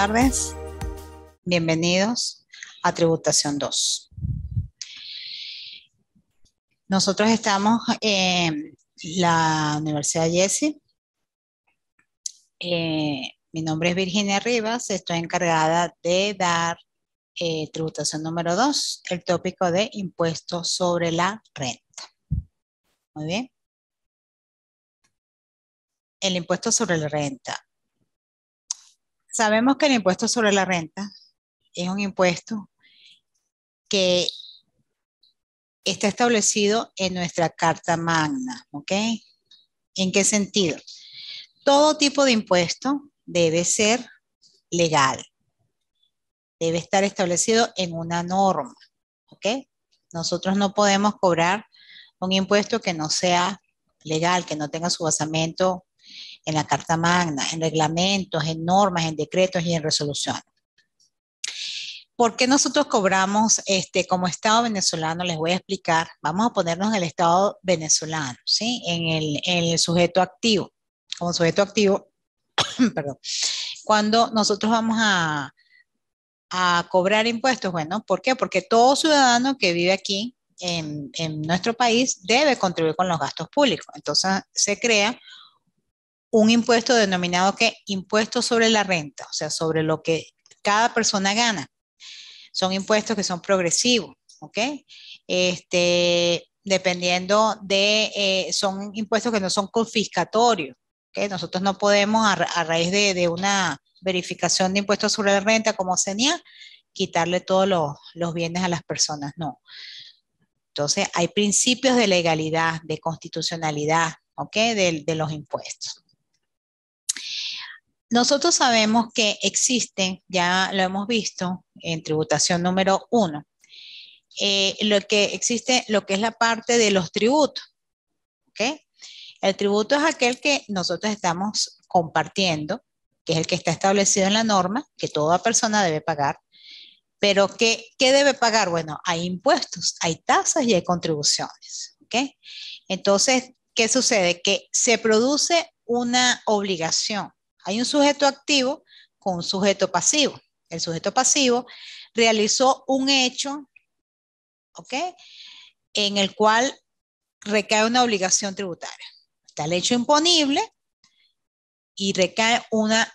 tardes. Bienvenidos a Tributación 2. Nosotros estamos en la Universidad Jesse. Mi nombre es Virginia Rivas. Estoy encargada de dar tributación número 2, el tópico de impuestos sobre la renta. Muy bien. El impuesto sobre la renta. Sabemos que el impuesto sobre la renta es un impuesto que está establecido en nuestra Carta Magna, ¿ok? ¿En qué sentido? Todo tipo de impuesto debe ser legal, debe estar establecido en una norma, ¿ok? Nosotros no podemos cobrar un impuesto que no sea legal, que no tenga su basamento en la Carta Magna, en reglamentos, en normas, en decretos y en resoluciones. ¿Por qué nosotros cobramos como Estado venezolano? Les voy a explicar. Vamos a ponernos en el Estado venezolano, ¿sí? En el sujeto activo. Como sujeto activo, perdón. Cuando nosotros vamos a cobrar impuestos, bueno, ¿por qué? Porque todo ciudadano que vive aquí en nuestro país debe contribuir con los gastos públicos. Entonces se crea un impuesto denominado que impuesto sobre la renta, o sea, sobre lo que cada persona gana. Son impuestos que son progresivos, ¿ok? Dependiendo de, son impuestos que no son confiscatorios, ¿ok? Nosotros no podemos, a raíz de una verificación de impuestos sobre la renta como CENIA, quitarle todos los bienes a las personas, no. Entonces, hay principios de legalidad, de constitucionalidad, ¿ok? De los impuestos. Nosotros sabemos que existen, ya lo hemos visto en tributación número 1, lo que existe, lo que es la parte de los tributos, ¿ok? El tributo es aquel que nosotros estamos compartiendo, que es el que está establecido en la norma, que toda persona debe pagar, pero ¿qué debe pagar? Bueno, hay impuestos, hay tasas y hay contribuciones, ¿ok? Entonces, ¿qué sucede? Que se produce una obligación. Hay un sujeto activo con un sujeto pasivo. El sujeto pasivo realizó un hecho, ¿ok? En el cual recae una obligación tributaria. Está el hecho imponible y recae una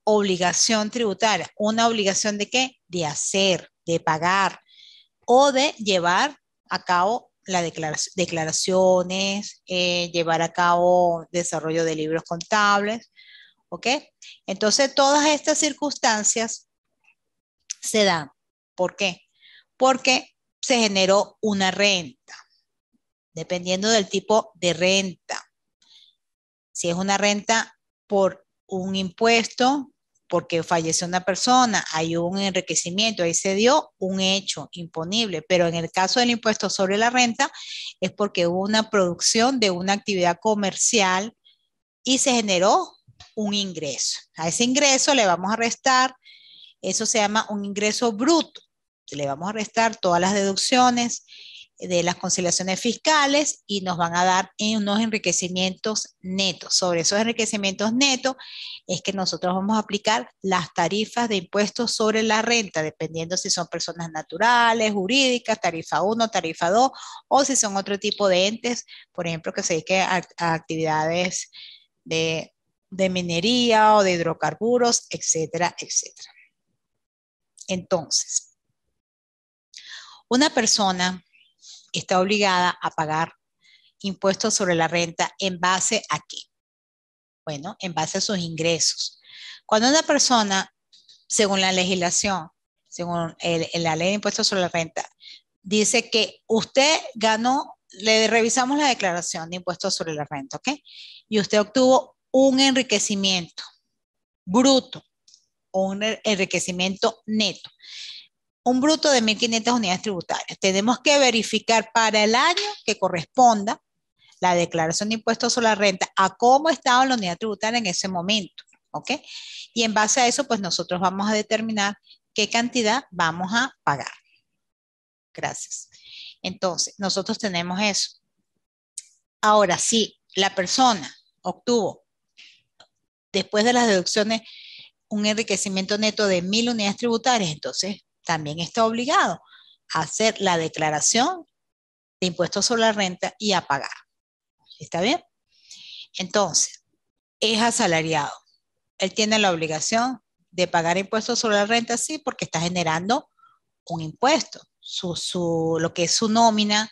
obligación tributaria. ¿Una obligación de qué? De hacer, de pagar o de llevar a cabo las declaraciones, llevar a cabo desarrollo de libros contables, ¿ok? Entonces, todas estas circunstancias se dan. ¿Por qué? Porque se generó una renta, dependiendo del tipo de renta. Si es una renta por un impuesto, porque falleció una persona, hay un enriquecimiento, ahí se dio un hecho imponible, pero en el caso del impuesto sobre la renta es porque hubo una producción de una actividad comercial y se generó un ingreso. A ese ingreso le vamos a restar, eso se llama un ingreso bruto, le vamos a restar todas las deducciones de las conciliaciones fiscales y nos van a dar unos enriquecimientos netos. Sobre esos enriquecimientos netos es que nosotros vamos a aplicar las tarifas de impuestos sobre la renta, dependiendo si son personas naturales, jurídicas, tarifa 1, tarifa 2, o si son otro tipo de entes, por ejemplo, que se dediquen a actividades de minería o de hidrocarburos, etcétera, etcétera. Entonces, una persona está obligada a pagar impuestos sobre la renta en base a qué? Bueno, en base a sus ingresos. Cuando una persona, según la legislación, según la ley de impuestos sobre la renta, dice que usted ganó, le revisamos la declaración de impuestos sobre la renta, ¿ok? Y usted obtuvo un enriquecimiento bruto o un enriquecimiento neto. Un bruto de 1.500 unidades tributarias. Tenemos que verificar para el año que corresponda la declaración de impuestos sobre la renta a cómo estaba la unidad tributaria en ese momento, ¿ok? Y en base a eso, pues nosotros vamos a determinar qué cantidad vamos a pagar. Gracias. Entonces, nosotros tenemos eso. Ahora, si la persona obtuvo, después de las deducciones, un enriquecimiento neto de 1.000 unidades tributarias, entonces también está obligado a hacer la declaración de impuestos sobre la renta y a pagar. ¿Está bien? Entonces, es asalariado. Él tiene la obligación de pagar impuestos sobre la renta, sí, porque está generando un impuesto. Lo que es su nómina,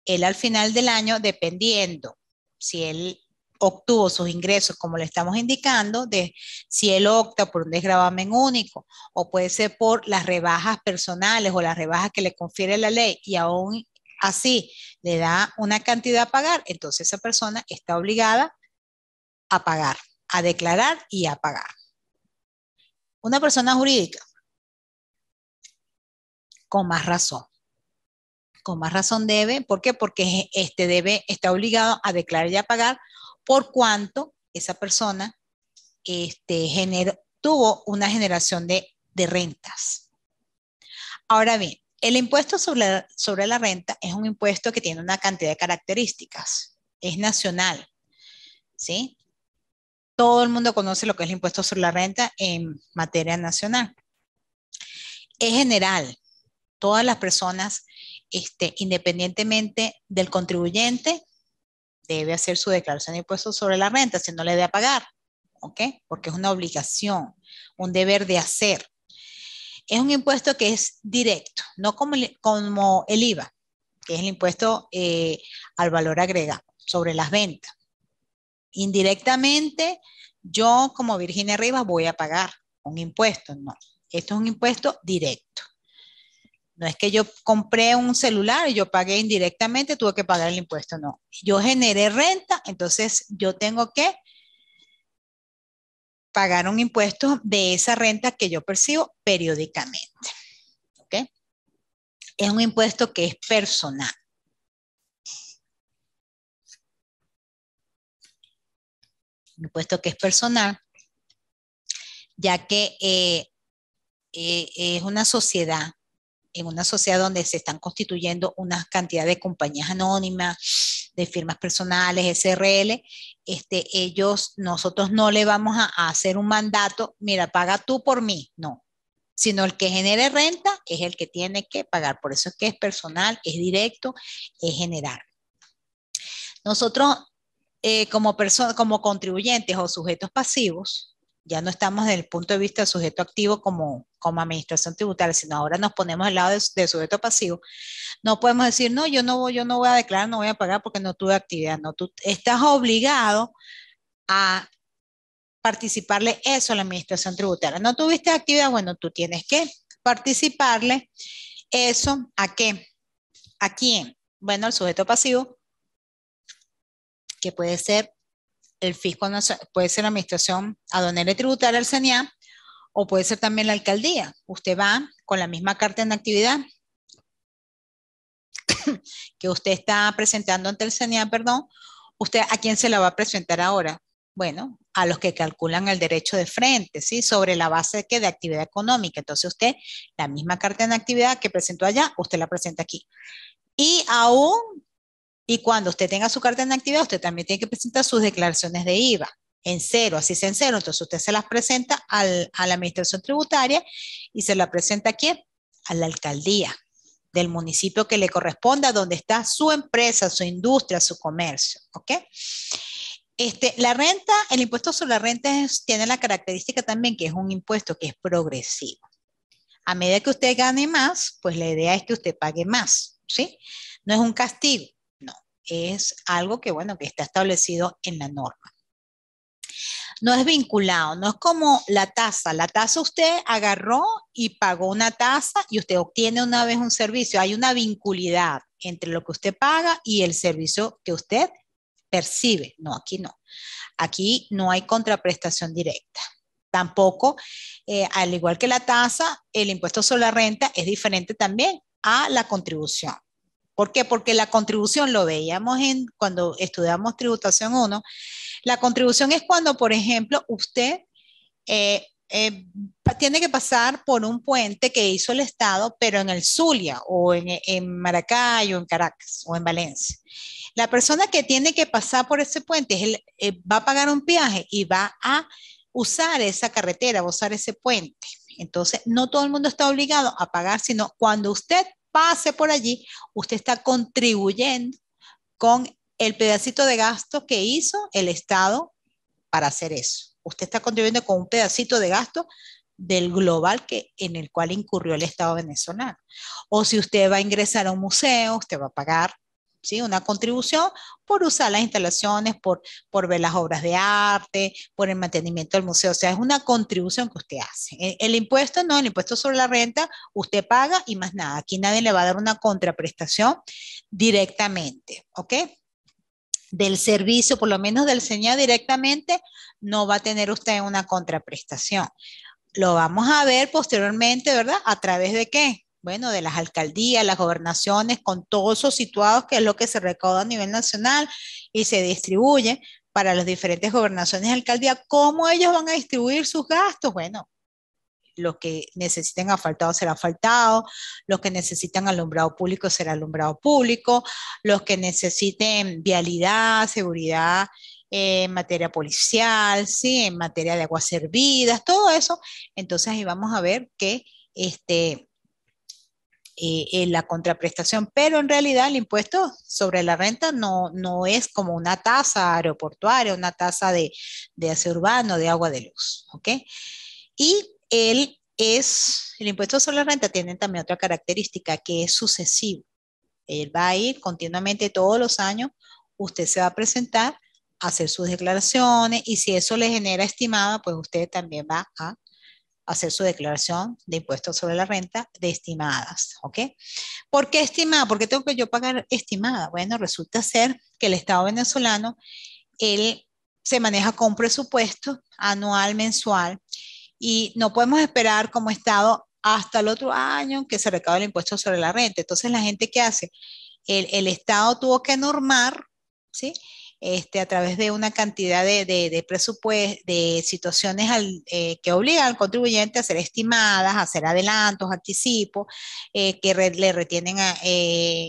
él al final del año, dependiendo si él obtuvo sus ingresos, como le estamos indicando, de si él opta por un desgravamen único o puede ser por las rebajas personales o las rebajas que le confiere la ley y aún así le da una cantidad a pagar, entonces esa persona está obligada a pagar, a declarar y a pagar. Una persona jurídica, con más razón. Con más razón debe, ¿por qué? Porque está obligado a declarar y a pagar por cuanto esa persona tuvo una generación de rentas. Ahora bien, el impuesto sobre la renta es un impuesto que tiene una cantidad de características. Es nacional, ¿sí? Todo el mundo conoce lo que es el impuesto sobre la renta en materia nacional. Es general. Todas las personas, independientemente del contribuyente, debe hacer su declaración de impuestos sobre la renta, si no le debe a pagar, ¿ok? Porque es una obligación, un deber de hacer. Es un impuesto que es directo, no como el IVA, que es el impuesto al valor agregado sobre las ventas. Indirectamente, yo como Virginia Rivas voy a pagar un impuesto, no. Esto es un impuesto directo. No es que yo compré un celular y yo pagué indirectamente, tuve que pagar el impuesto, no. Yo generé renta, entonces yo tengo que pagar un impuesto de esa renta que yo percibo periódicamente. ¿Ok? Es un impuesto que es personal. Un impuesto que es personal, ya que es una sociedad, en una sociedad donde se están constituyendo una cantidad de compañías anónimas, de firmas personales, SRL, nosotros no le vamos a hacer un mandato, mira, paga tú por mí, no, sino el que genere renta es el que tiene que pagar, por eso es que es personal, es directo, es general. Nosotros como contribuyentes o sujetos pasivos, ya no estamos desde el punto de vista del sujeto activo como administración tributaria, sino ahora nos ponemos al lado de sujeto pasivo. No podemos decir, no, yo no voy a declarar, no voy a pagar porque no tuve actividad. No, tú estás obligado a participarle eso a la administración tributaria. No tuviste actividad, bueno, tú tienes que participarle eso ¿a qué? ¿A quién? Bueno, al sujeto pasivo, que puede ser el fisco, puede ser la administración aduanera y tributaria, el CENIA, o puede ser también la alcaldía. Usted va con la misma carta en actividad que usted está presentando ante el CENIA, perdón, ¿usted a quién se la va a presentar ahora? Bueno, a los que calculan el derecho de frente, ¿sí? Sobre la base de actividad económica. Entonces usted, la misma carta en actividad que presentó allá, usted la presenta aquí. Y cuando usted tenga su carta en actividad, usted también tiene que presentar sus declaraciones de IVA en cero, así sea en cero. Entonces usted se las presenta a la administración tributaria y se la presenta ¿a quién? A la alcaldía del municipio que le corresponda, donde está su empresa, su industria, su comercio, ¿ok? La renta, el impuesto sobre la renta tiene la característica también que es un impuesto que es progresivo. A medida que usted gane más, pues la idea es que usted pague más, ¿sí? No es un castigo, no, es algo que, bueno, que está establecido en la norma. No es vinculado, no es como la tasa. La tasa usted agarró y pagó una tasa y usted obtiene una vez un servicio. Hay una vinculidad entre lo que usted paga y el servicio que usted percibe. No, aquí no. Aquí no hay contraprestación directa. Tampoco, al igual que la tasa, el impuesto sobre la renta es diferente también a la contribución. ¿Por qué? Porque la contribución lo veíamos cuando estudiamos tributación 1. La contribución es cuando, por ejemplo, usted tiene que pasar por un puente que hizo el Estado, pero en el Zulia o en Maracay o en Caracas o en Valencia. La persona que tiene que pasar por ese puente va a pagar un peaje y va a usar esa carretera, usar ese puente. Entonces, no todo el mundo está obligado a pagar, sino cuando usted pase por allí, usted está contribuyendo con el pedacito de gasto que hizo el Estado para hacer eso. Usted está contribuyendo con un pedacito de gasto del global en el cual incurrió el Estado venezolano. O si usted va a ingresar a un museo, usted va a pagar, ¿sí?, una contribución por usar las instalaciones, por ver las obras de arte, por el mantenimiento del museo. O sea, es una contribución que usted hace. El impuesto no, el impuesto sobre la renta, usted paga y más nada. Aquí nadie le va a dar una contraprestación directamente, ¿ok? Del servicio, por lo menos del SEñA directamente, no va a tener usted una contraprestación. Lo vamos a ver posteriormente, ¿verdad? ¿A través de qué? Bueno, de las alcaldías, las gobernaciones, con todos esos situados, que es lo que se recauda a nivel nacional y se distribuye para las diferentes gobernaciones y alcaldías. ¿Cómo ellos van a distribuir sus gastos? Bueno, los que necesiten asfaltado será asfaltado, los que necesitan alumbrado público será alumbrado público, los que necesiten vialidad, seguridad, en materia policial, ¿sí?, en materia de aguas servidas, todo eso. Entonces ahí vamos a ver que la contraprestación, pero en realidad el impuesto sobre la renta no es como una tasa aeroportuaria, una tasa de aseo urbano, de agua de luz, ¿ok? Y el impuesto sobre la renta tiene también otra característica, que es sucesivo. Él va a ir continuamente todos los años, usted se va a presentar a hacer sus declaraciones y si eso le genera estimada, pues usted también va a hacer su declaración de impuestos sobre la renta de estimadas, ¿ok? ¿Por qué estimada? ¿Por qué tengo que yo pagar estimada? Bueno, resulta ser que el Estado venezolano, él se maneja con un presupuesto anual, mensual, y no podemos esperar como Estado hasta el otro año que se recaude el impuesto sobre la renta. Entonces, la gente que hace, el Estado tuvo que normar, ¿sí?, a través de una cantidad de presupuestos, de situaciones que obligan al contribuyente a hacer estimadas, a hacer adelantos, anticipos, le retienen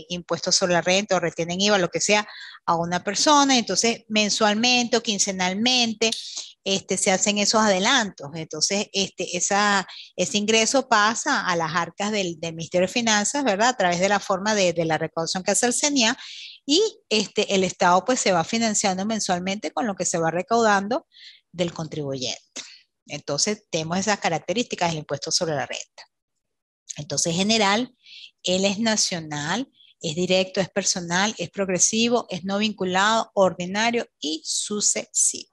impuestos sobre la renta o retienen IVA, lo que sea, a una persona. Entonces, mensualmente o quincenalmente, se hacen esos adelantos. Entonces, ese ingreso pasa a las arcas del Ministerio de Finanzas, ¿verdad? A través de la forma de la recaudación que hace el CENIA, y el Estado pues se va financiando mensualmente con lo que se va recaudando del contribuyente. Entonces, tenemos esas características del impuesto sobre la renta. Entonces, en general, él es nacional, es directo, es personal, es progresivo, es no vinculado, ordinario y sucesivo.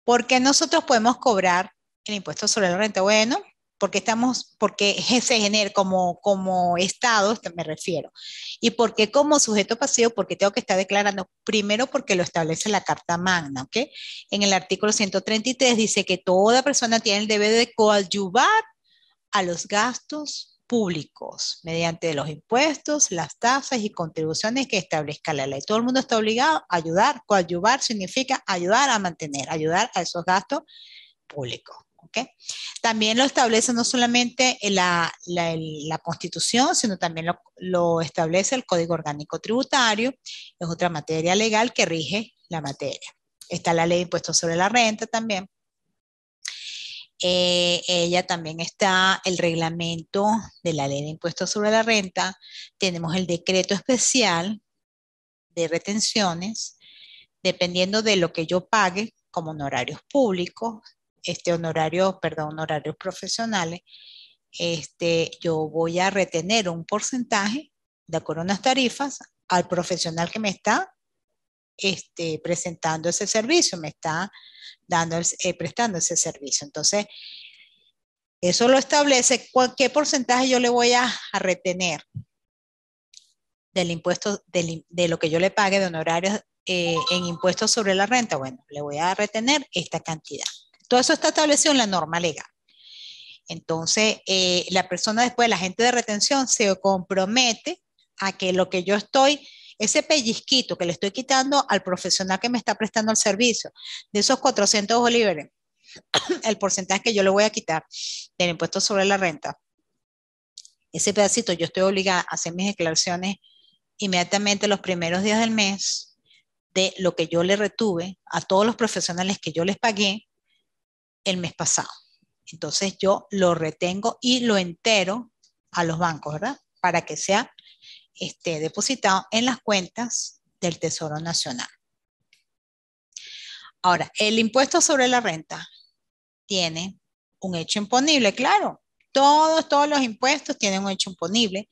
¿Por qué nosotros podemos cobrar el impuesto sobre la renta? Bueno, porque se genera como Estado, me refiero. Y porque como sujeto pasivo, porque tengo que estar declarando, primero porque lo establece la Carta Magna, ¿ok? En el artículo 133 dice que toda persona tiene el deber de coadyuvar a los gastos públicos mediante los impuestos, las tasas y contribuciones que establezca la ley. Todo el mundo está obligado a ayudar. Coadyuvar significa ayudar a mantener, ayudar a esos gastos públicos. ¿Okay? También lo establece no solamente la Constitución, sino también lo establece el Código Orgánico Tributario, es otra materia legal que rige la materia. Está la Ley de Impuestos sobre la Renta también. Ella también está el reglamento de la Ley de Impuestos sobre la Renta. Tenemos el decreto especial de retenciones, dependiendo de lo que yo pague como honorarios públicos, honorarios profesionales, yo voy a retener un porcentaje de acuerdo a unas tarifas al profesional que me está presentando ese servicio, me está prestando ese servicio. Entonces, eso lo establece qué porcentaje yo le voy a retener del impuesto, de lo que yo le pague de honorarios en impuestos sobre la renta. Bueno, le voy a retener esta cantidad. Todo eso está establecido en la norma legal. Entonces, la persona después, la agente de retención, se compromete a que lo que yo estoy, ese pellizquito que le estoy quitando al profesional que me está prestando el servicio, de esos 400 bolívares, el porcentaje que yo le voy a quitar del impuesto sobre la renta, ese pedacito yo estoy obligada a hacer mis declaraciones inmediatamente los primeros días del mes de lo que yo le retuve a todos los profesionales que yo les pagué el mes pasado. Entonces yo lo retengo y lo entero a los bancos, ¿verdad? Para que sea depositado en las cuentas del Tesoro Nacional. Ahora, el impuesto sobre la renta tiene un hecho imponible, claro. Todos los impuestos tienen un hecho imponible,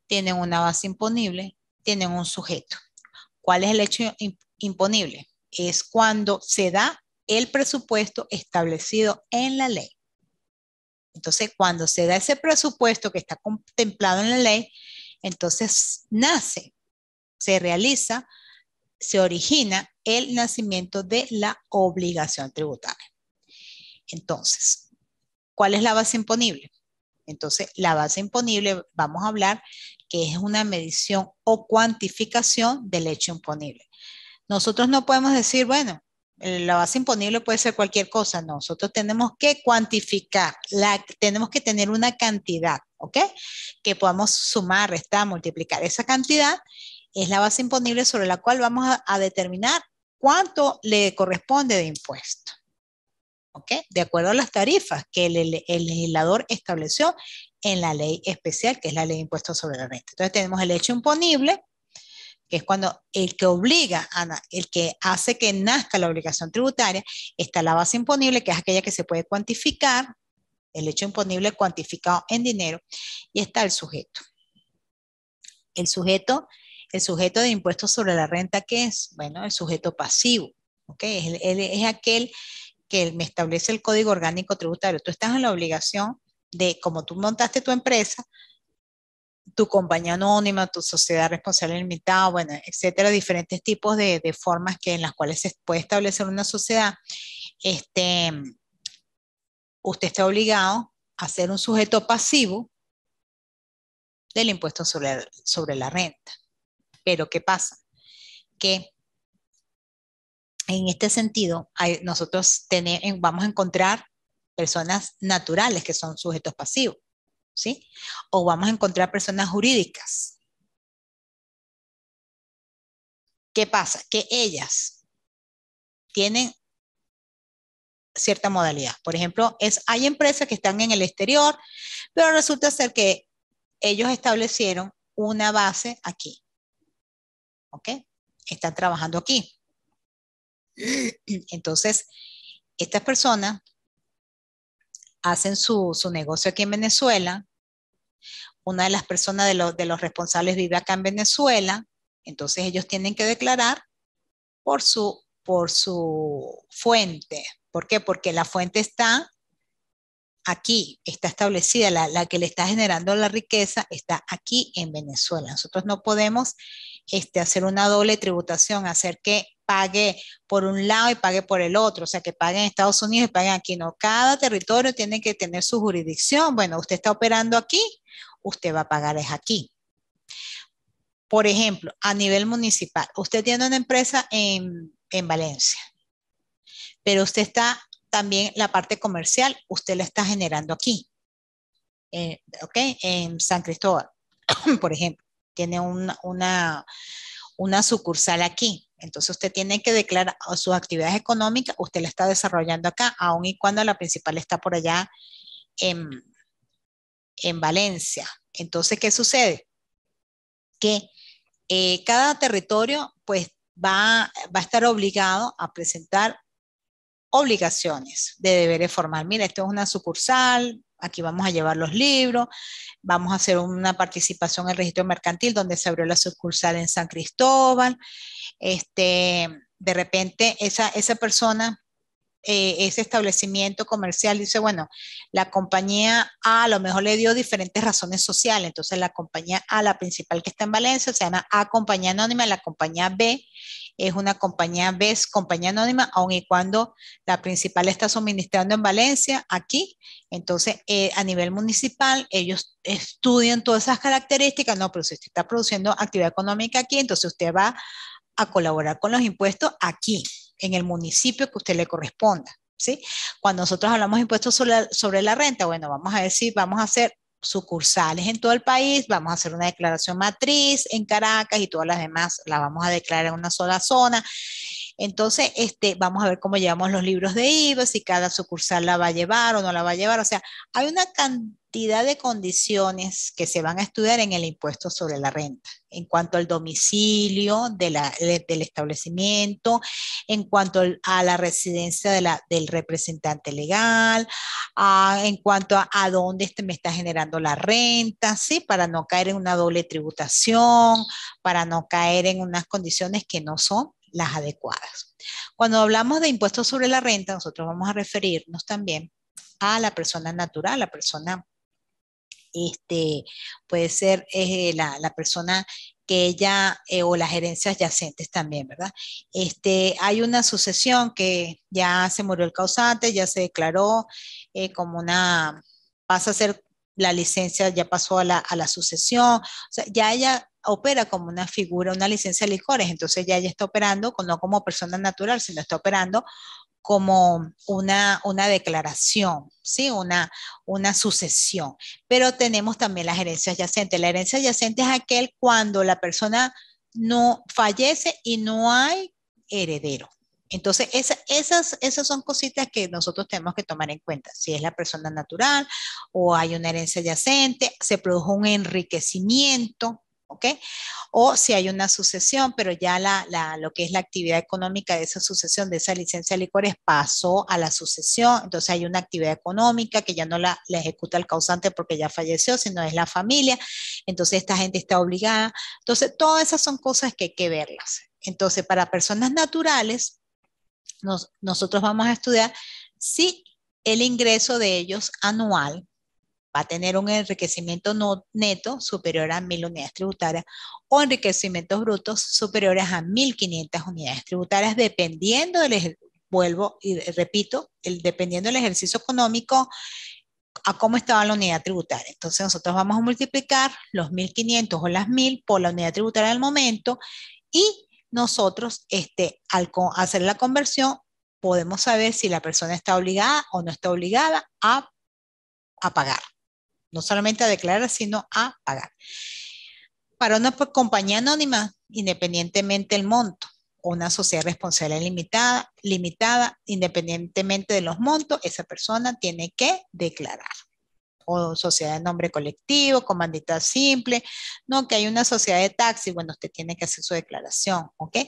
tienen una base imponible, tienen un sujeto. ¿Cuál es el hecho imponible? Es cuando se da el presupuesto establecido en la ley. Entonces, cuando se da ese presupuesto que está contemplado en la ley, entonces nace, se realiza, se origina el nacimiento de la obligación tributaria. Entonces, ¿cuál es la base imponible? Entonces, la base imponible, vamos a hablar que es una medición o cuantificación del hecho imponible. Nosotros no podemos decir, bueno, la base imponible puede ser cualquier cosa. Nosotros tenemos que cuantificar, tenemos que tener una cantidad, ¿ok? Que podamos sumar, restar, multiplicar. Esa cantidad es la base imponible sobre la cual vamos a determinar cuánto le corresponde de impuesto. ¿Ok? De acuerdo a las tarifas que el legislador estableció en la ley especial, que es la ley de impuestos sobre la renta. Entonces tenemos el hecho imponible, que es cuando el que obliga, el que hace que nazca la obligación tributaria. Está la base imponible, que es aquella que se puede cuantificar, el hecho imponible cuantificado en dinero, y está el sujeto. El sujeto de impuestos sobre la renta, ¿qué es? Bueno, el sujeto pasivo, ¿ok? Es aquel que me establece el Código Orgánico Tributario. Tú estás en la obligación de, como tú montaste tu empresa, tu compañía anónima, tu sociedad responsable limitada, bueno, etcétera, diferentes tipos de formas en las cuales se puede establecer una sociedad, usted está obligado a ser un sujeto pasivo del impuesto sobre la renta. Pero ¿qué pasa? Que en este sentido, nosotros vamos a encontrar personas naturales que son sujetos pasivos, ¿sí? O vamos a encontrar personas jurídicas. ¿Qué pasa? Que ellas tienen cierta modalidad. Por ejemplo, hay empresas que están en el exterior, pero resulta ser que ellos establecieron una base aquí, ¿ok? Están trabajando aquí. Entonces, estas personas hacen su negocio aquí en Venezuela. Una de las personas de los responsables vive acá en Venezuela, entonces ellos tienen que declarar por su fuente. ¿Por qué? Porque la fuente está aquí, está establecida, la que le está generando la riqueza está aquí en Venezuela. Nosotros no podemos hacer una doble tributación, hacer que pague por un lado y pague por el otro, o sea, que pague en Estados Unidos y pague aquí. No, cada territorio tiene que tener su jurisdicción. Bueno, usted está operando aquí, usted va a pagar es aquí. Por ejemplo, a nivel municipal, usted tiene una empresa en Valencia, pero usted está también la parte comercial, usted la está generando aquí, ¿ok? En San Cristóbal, por ejemplo, tiene una sucursal aquí. Entonces usted tiene que declarar sus actividades económicas, usted la está desarrollando acá, aun y cuando la principal está por allá en, en Valencia. Entonces, ¿qué sucede? Que cada territorio pues va a estar obligado a presentar obligaciones de deberes formales. Mira, esto es una sucursal, aquí vamos a llevar los libros, vamos a hacer una participación en el registro mercantil donde se abrió la sucursal en San Cristóbal. De repente esa persona, ese establecimiento comercial dice, bueno, la compañía A lo mejor le dio diferentes razones sociales, entonces la compañía A, la principal que está en Valencia, se llama A Compañía Anónima, la compañía B es una compañía B, es compañía anónima, aun y cuando la principal está suministrando en Valencia, aquí, entonces a nivel municipal ellos estudian todas esas características, no, pero si usted está produciendo actividad económica aquí, entonces usted va a colaborar con los impuestos aquí, en el municipio que usted le corresponda, ¿sí? Cuando nosotros hablamos de impuestos sobre la renta, bueno, vamos a decir, vamos a hacer sucursales en todo el país, vamos a hacer una declaración matriz en Caracas y todas las demás las vamos a declarar en una sola zona. Entonces, vamos a ver cómo llevamos los libros de IVA, si cada sucursal la va a llevar o no la va a llevar. O sea, hay una cantidad de condiciones que se van a estudiar en el impuesto sobre la renta, en cuanto al domicilio del establecimiento, en cuanto a la residencia del representante legal, en cuanto a dónde me está generando la renta, ¿sí? Para no caer en una doble tributación, para no caer en unas condiciones que no son las adecuadas. Cuando hablamos de impuestos sobre la renta, nosotros vamos a referirnos también a la persona natural, la persona, puede ser la persona que ella o las herencias yacentes también, ¿verdad? Hay una sucesión que ya se murió el causante, ya se declaró como pasa a ser la licencia, ya pasó a la sucesión, o sea, ya ella opera como una figura, una licencia de licores, entonces ya ella está operando no como persona natural, sino está operando como una declaración, ¿sí? Una sucesión. Pero tenemos también las herencias yacentes. La herencia yacente es aquel cuando la persona no fallece y no hay heredero. Entonces, esas son cositas que nosotros tenemos que tomar en cuenta. Si es la persona natural o hay una herencia yacente, se produjo un enriquecimiento, ¿ok? O si hay una sucesión, pero ya lo que es la actividad económica de esa sucesión, de esa licencia de licores, pasó a la sucesión, entonces hay una actividad económica que ya no la ejecuta el causante porque ya falleció, sino es la familia, entonces esta gente está obligada. Entonces, todas esas son cosas que hay que verlas. Entonces, para personas naturales, nosotros vamos a estudiar si el ingreso de ellos anual va a tener un enriquecimiento neto superior a 1.000 unidades tributarias o enriquecimientos brutos superiores a 1.500 unidades tributarias, dependiendo vuelvo y repito, dependiendo del ejercicio económico, a cómo estaba la unidad tributaria. Entonces nosotros vamos a multiplicar los 1.500 o las 1.000 por la unidad tributaria del momento y nosotros, al hacer la conversión, podemos saber si la persona está obligada o no está obligada a pagar. No solamente a declarar, sino a pagar. Para una compañía anónima, independientemente del monto, o una sociedad responsable limitada, independientemente de los montos, esa persona tiene que declarar. O sociedad de nombre colectivo, comandita simple, no, que hay una sociedad de taxi, bueno, usted tiene que hacer su declaración, ¿ok?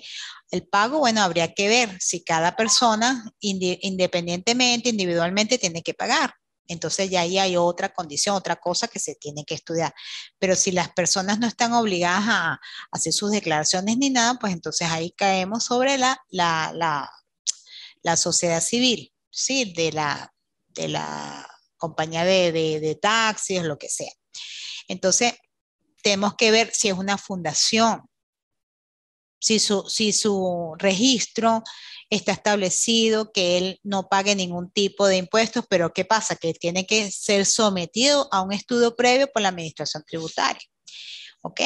El pago, bueno, habría que ver si cada persona independientemente, individualmente, tiene que pagar. Entonces ya ahí hay otra condición, otra cosa que se tiene que estudiar. Pero si las personas no están obligadas a hacer sus declaraciones ni nada, pues entonces ahí caemos sobre la sociedad civil, ¿sí? De la compañía de taxis, lo que sea. Entonces, tenemos que ver si es una fundación, si su registro está establecido, que él no pague ningún tipo de impuestos, pero ¿qué pasa? Que tiene que ser sometido a un estudio previo por la administración tributaria, ¿ok?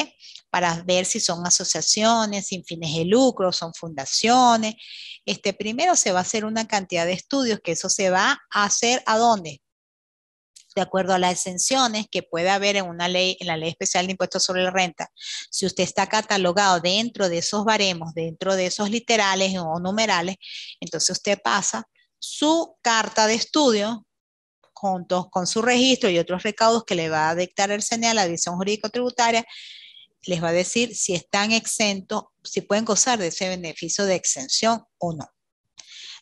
Para ver si son asociaciones sin fines de lucro, son fundaciones. Primero se va a hacer una cantidad de estudios, que eso se va a hacer ¿a dónde? De acuerdo a las exenciones que puede haber en una ley, en la ley especial de impuestos sobre la renta. Si usted está catalogado dentro de esos baremos, dentro de esos literales o numerales, entonces usted pasa su carta de estudio junto con su registro y otros recaudos que le va a dictar el CNE, la División Jurídico Tributaria, les va a decir si están exentos, si pueden gozar de ese beneficio de exención o no.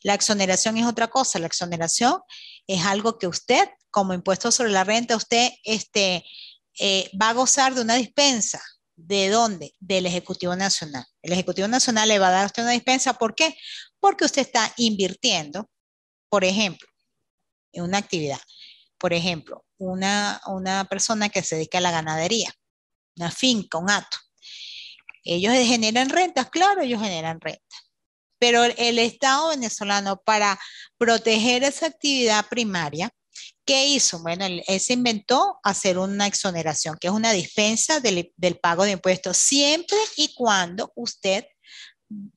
La exoneración es otra cosa. La exoneración es algo que usted, como impuesto sobre la renta, usted va a gozar de una dispensa. ¿De dónde? Del Ejecutivo Nacional. El Ejecutivo Nacional le va a dar a usted una dispensa. ¿Por qué? Porque usted está invirtiendo, por ejemplo, en una actividad. Por ejemplo, una persona que se dedica a la ganadería, una finca, un hato. Ellos generan rentas, claro, ellos generan rentas. Pero el Estado venezolano, para proteger esa actividad primaria, ¿qué hizo? Bueno, él se inventó hacer una exoneración, que es una dispensa del pago de impuestos, siempre y cuando usted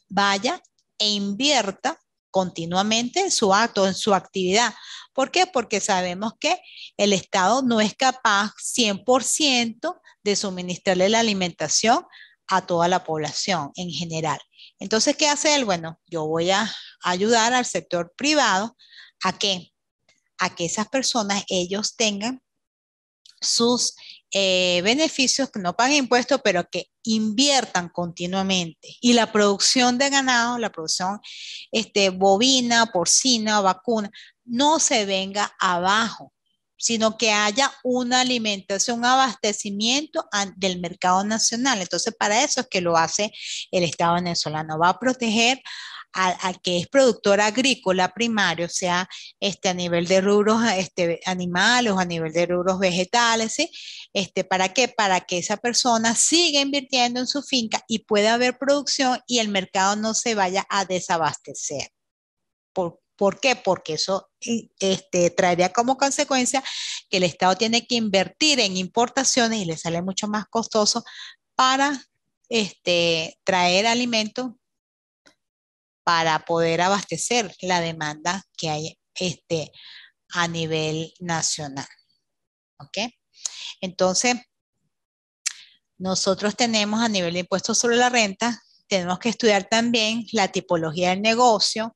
vaya e invierta continuamente en su acto, en su actividad. ¿Por qué? Porque sabemos que el Estado no es capaz 100% de suministrarle la alimentación a toda la población en general. Entonces, ¿qué hace él? Bueno, yo voy a ayudar al sector privado a que, a que esas personas, ellos tengan sus beneficios, que no paguen impuestos, pero que inviertan continuamente. Y la producción de ganado, la producción bovina, porcina, vacuna, no se venga abajo, sino que haya una alimentación, un abastecimiento del mercado nacional. Entonces, para eso es que lo hace el Estado venezolano. Va a proteger al que es productor agrícola primario, o sea, a nivel de rubros animales o a nivel de rubros vegetales, ¿sí? ¿Para qué? Para que esa persona siga invirtiendo en su finca y pueda haber producción y el mercado no se vaya a desabastecer. ¿Por qué? Porque eso traería como consecuencia que el Estado tiene que invertir en importaciones y le sale mucho más costoso para traer alimentos para poder abastecer la demanda que hay a nivel nacional. ¿Ok? Entonces, nosotros tenemos a nivel de impuestos sobre la renta, tenemos que estudiar también la tipología del negocio,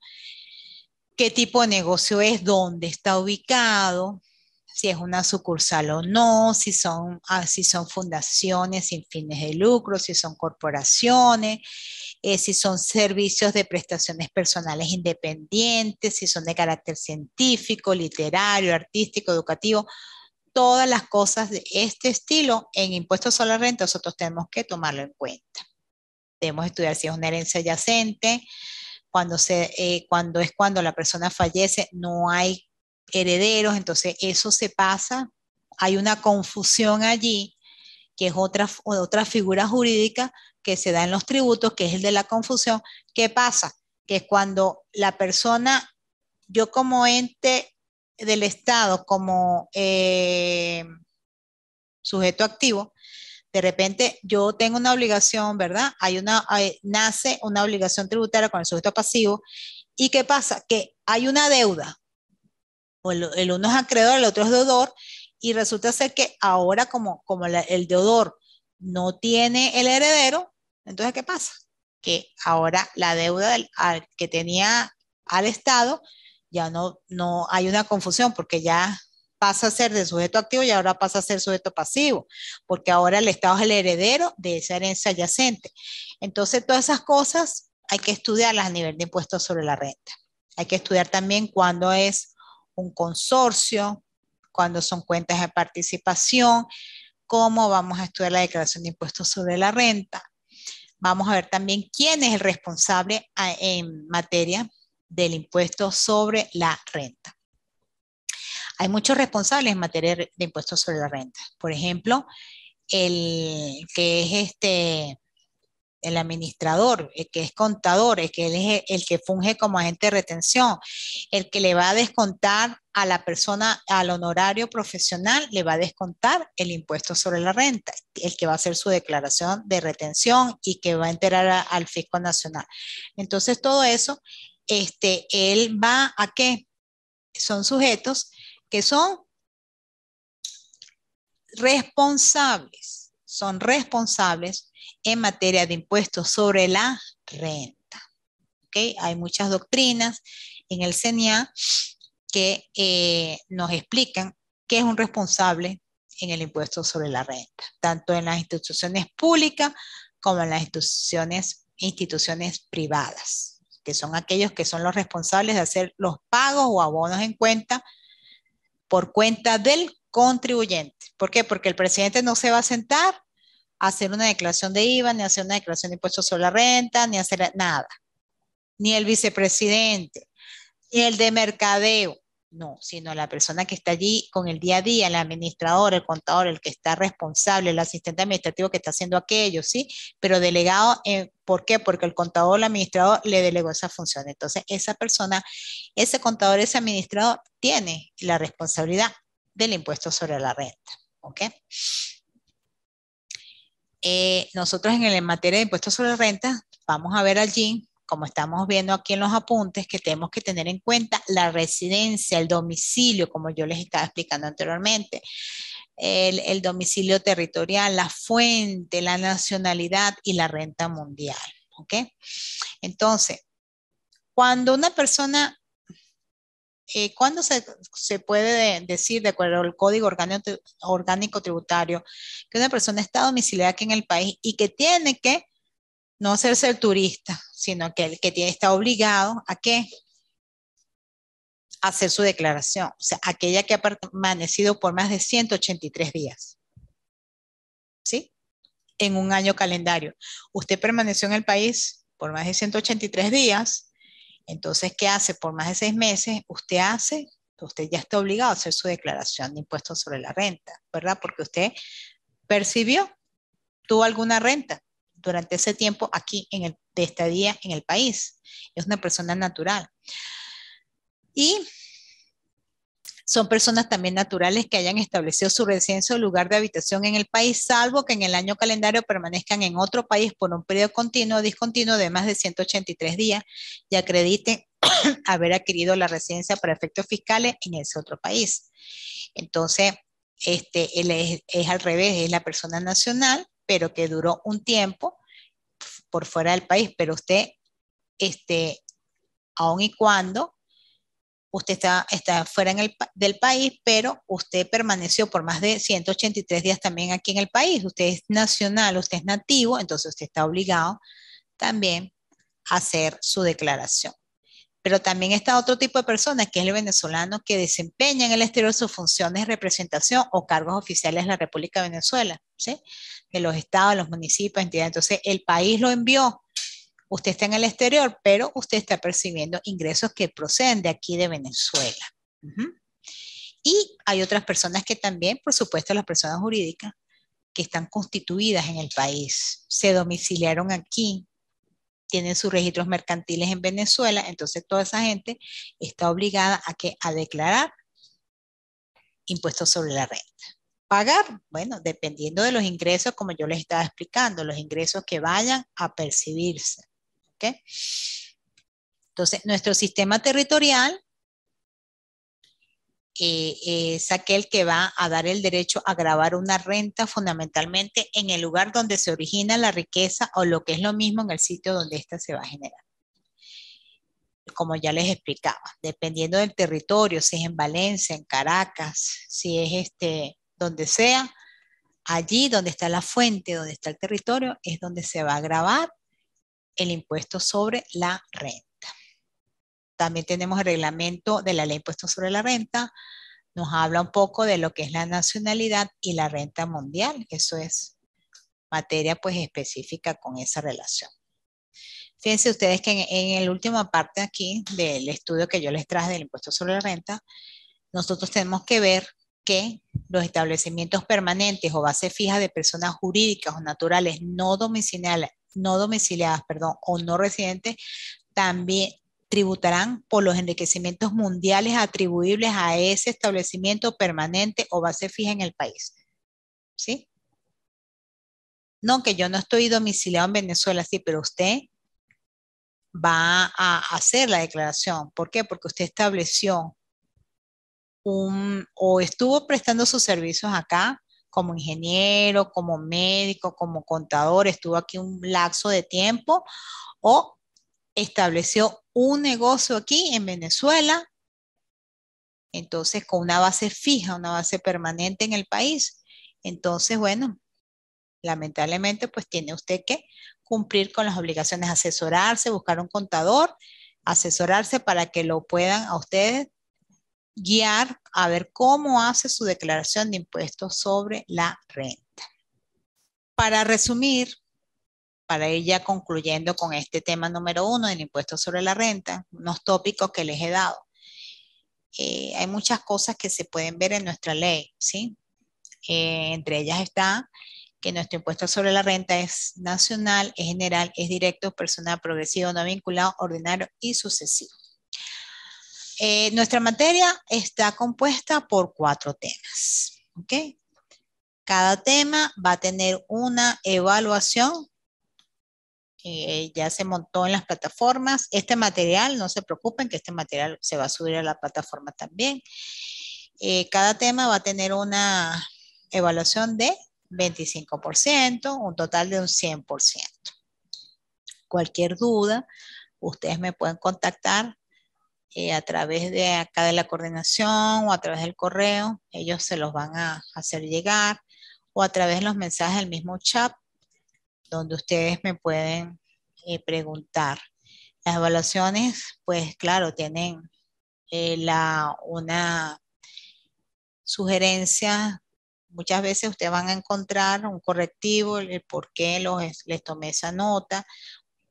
qué tipo de negocio es, dónde está ubicado, si es una sucursal o no, si son fundaciones sin fines de lucro, si son corporaciones, si son servicios de prestaciones personales independientes, si son de carácter científico, literario, artístico, educativo, todas las cosas de este estilo en impuestos sobre la renta nosotros tenemos que tomarlo en cuenta. Debemos estudiar si es una herencia adyacente, cuando la persona fallece no hay herederos, entonces eso se pasa, hay una confusión allí, que es otra figura jurídica que se da en los tributos, que es el de la confusión. ¿Qué pasa? Que es cuando la persona, yo como ente del Estado, como sujeto activo, de repente yo tengo una obligación, ¿verdad? Nace una obligación tributaria con el sujeto pasivo. ¿Y qué pasa? Que hay una deuda, o el uno es acreedor, el otro es deudor, y resulta ser que ahora como el deudor no tiene el heredero, entonces ¿qué pasa? Que ahora la deuda que tenía al Estado ya no hay una confusión porque ya pasa a ser de sujeto activo y ahora pasa a ser sujeto pasivo, porque ahora el Estado es el heredero de esa herencia adyacente. Entonces todas esas cosas hay que estudiarlas a nivel de impuestos sobre la renta. Hay que estudiar también cuándo es un consorcio, cuándo son cuentas de participación, cómo vamos a estudiar la declaración de impuestos sobre la renta. Vamos a ver también quién es el responsable en materia del impuesto sobre la renta. Hay muchos responsables en materia de impuestos sobre la renta. Por ejemplo, el que es el administrador, el que es contador, el que es el que funge como agente de retención, el que le va a descontar a la persona, al honorario profesional, le va a descontar el impuesto sobre la renta, el que va a hacer su declaración de retención y que va a enterar al Fisco Nacional. Entonces, todo eso, él va a qué? Son sujetos que son responsables en materia de impuestos sobre la renta. ¿Okay? Hay muchas doctrinas en el CENIA que nos explican qué es un responsable en el impuesto sobre la renta, tanto en las instituciones públicas como en las instituciones privadas, que son aquellos que son los responsables de hacer los pagos o abonos en cuenta por cuenta del contribuyente. ¿Por qué? Porque el presidente no se va a sentar a hacer una declaración de IVA, ni a hacer una declaración de impuestos sobre la renta, ni a hacer nada. Ni el vicepresidente, ni el de mercadeo. No, sino la persona que está allí con el día a día, el administrador, el contador, el que está responsable, el asistente administrativo que está haciendo aquello, ¿sí? Pero delegado, ¿por qué? Porque el contador, el administrador le delegó esa función. Entonces, esa persona, ese contador, ese administrador, tiene la responsabilidad del impuesto sobre la renta, ¿ok? Nosotros en materia de impuestos sobre la renta, vamos a ver allí, como estamos viendo aquí en los apuntes, que tenemos que tener en cuenta la residencia, el domicilio, como yo les estaba explicando anteriormente, el domicilio territorial, la fuente, la nacionalidad y la renta mundial. ¿Ok? Entonces, cuando una persona, ¿cuándo se puede decir, de acuerdo al Código Orgánico Tributario, que una persona está domiciliada aquí en el país y que tiene que no hacerse el turista, sino que el que tiene, está obligado a qué? A hacer su declaración, o sea, aquella que ha permanecido por más de 183 días, ¿sí? En un año calendario. Usted permaneció en el país por más de 183 días, entonces, ¿qué hace? Por más de 6 meses, usted ya está obligado a hacer su declaración de impuestos sobre la renta, ¿verdad? Porque usted percibió, tuvo alguna renta durante ese tiempo aquí de estadía en el país. Es una persona natural. Y son personas también naturales que hayan establecido su residencia o lugar de habitación en el país, salvo que en el año calendario permanezcan en otro país por un periodo continuo o discontinuo de más de 183 días y acrediten haber adquirido la residencia para efectos fiscales en ese otro país. Entonces, él es al revés, es la persona nacional, pero que duró un tiempo por fuera del país, pero usted, aun y cuando usted está fuera del país, pero usted permaneció por más de 183 días también aquí en el país. Usted es nacional, usted es nativo, entonces usted está obligado también a hacer su declaración. Pero también está otro tipo de personas, que es el venezolano que desempeña en el exterior sus funciones de representación o cargos oficiales de la República de Venezuela, ¿sí? De los estados, los municipios, entidades. Entonces, el país lo envió. Usted está en el exterior, pero usted está percibiendo ingresos que proceden de aquí de Venezuela. Uh-huh. Y hay otras personas que también, por supuesto, las personas jurídicas que están constituidas en el país, se domiciliaron aquí, tienen sus registros mercantiles en Venezuela, entonces toda esa gente está obligada a declarar impuestos sobre la renta. Pagar, bueno, dependiendo de los ingresos, como yo les estaba explicando, los ingresos que vayan a percibirse. ¿Okay? Entonces, nuestro sistema territorial es aquel que va a dar el derecho a gravar una renta fundamentalmente en el lugar donde se origina la riqueza o lo que es lo mismo en el sitio donde ésta se va a generar. Como ya les explicaba, dependiendo del territorio, si es en Valencia, en Caracas, si es donde sea, allí donde está la fuente, donde está el territorio, es donde se va a gravar el impuesto sobre la renta. También tenemos el reglamento de la ley de impuestos sobre la renta, nos habla un poco de lo que es la nacionalidad y la renta mundial, eso es materia pues específica con esa relación. Fíjense ustedes que en la última parte aquí del estudio que yo les traje del impuesto sobre la renta, nosotros tenemos que ver que los establecimientos permanentes o bases fijas de personas jurídicas o naturales no domiciliadas, o no residentes, también tributarán por los enriquecimientos mundiales atribuibles a ese establecimiento permanente o base fija en el país. ¿Sí? No, que yo no estoy domiciliado en Venezuela, sí, pero usted va a hacer la declaración. ¿Por qué? Porque usted estableció o estuvo prestando sus servicios acá como ingeniero, como médico, como contador, estuvo aquí un lapso de tiempo o estableció un negocio aquí en Venezuela, entonces con una base fija, una base permanente en el país. Entonces, bueno, lamentablemente pues tiene usted que cumplir con las obligaciones, asesorarse, buscar un contador, asesorarse para que lo puedan a ustedes guiar a ver cómo hace su declaración de impuestos sobre la renta. Para resumir, para ir ya concluyendo con este tema número 1 del impuesto sobre la renta, unos tópicos que les he dado. Hay muchas cosas que se pueden ver en nuestra ley, ¿sí? Entre ellas está que nuestro impuesto sobre la renta es nacional, es general, es directo, personal, progresivo, no vinculado, ordinario y sucesivo. Nuestra materia está compuesta por 4 temas, ¿ok? Cada tema va a tener una evaluación, ya se montó en las plataformas. Este material, no se preocupen que este material se va a subir a la plataforma también. Cada tema va a tener una evaluación de 25%, un total de un 100%. Cualquier duda, ustedes me pueden contactar a través de acá de la coordinación o a través del correo. Ellos se los van a hacer llegar o a través de los mensajes del mismo chat donde ustedes me pueden preguntar. Las evaluaciones, pues claro, tienen una sugerencia. Muchas veces ustedes van a encontrar un correctivo, el por qué les tomé esa nota.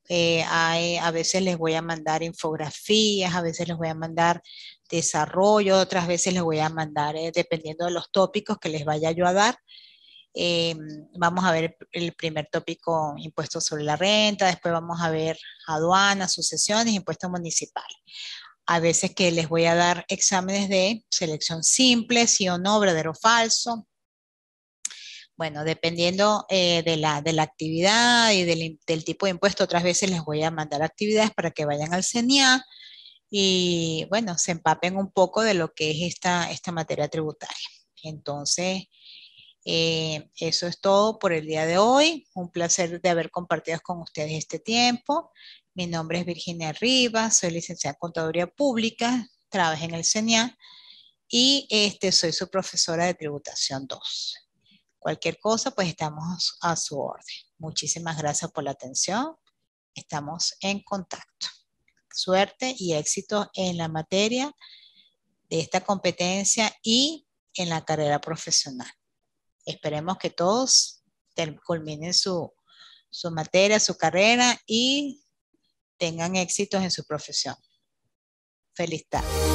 A veces les voy a mandar infografías, a veces les voy a mandar desarrollo, otras veces les voy a mandar, dependiendo de los tópicos que les vaya yo a dar. Vamos a ver el primer tópico, impuestos sobre la renta, después vamos a ver aduanas, sucesiones, impuestos municipales. A veces que les voy a dar exámenes de selección simple, sí o no, verdadero o falso. Bueno, dependiendo de la actividad y del tipo de impuesto, otras veces les voy a mandar actividades para que vayan al CENIA y, bueno, se empapen un poco de lo que es esta materia tributaria. Entonces, eso es todo por el día de hoy. Un placer de haber compartido con ustedes este tiempo. Mi nombre es Virginia Rivas, soy licenciada en Contaduría Pública, trabajé en el CENIA y soy su profesora de Tributación 2. Cualquier cosa, pues estamos a su orden. Muchísimas gracias por la atención. Estamos en contacto. Suerte y éxito en la materia de esta competencia y en la carrera profesional. Esperemos que todos culminen su materia, su carrera y tengan éxitos en su profesión. Feliz tarde.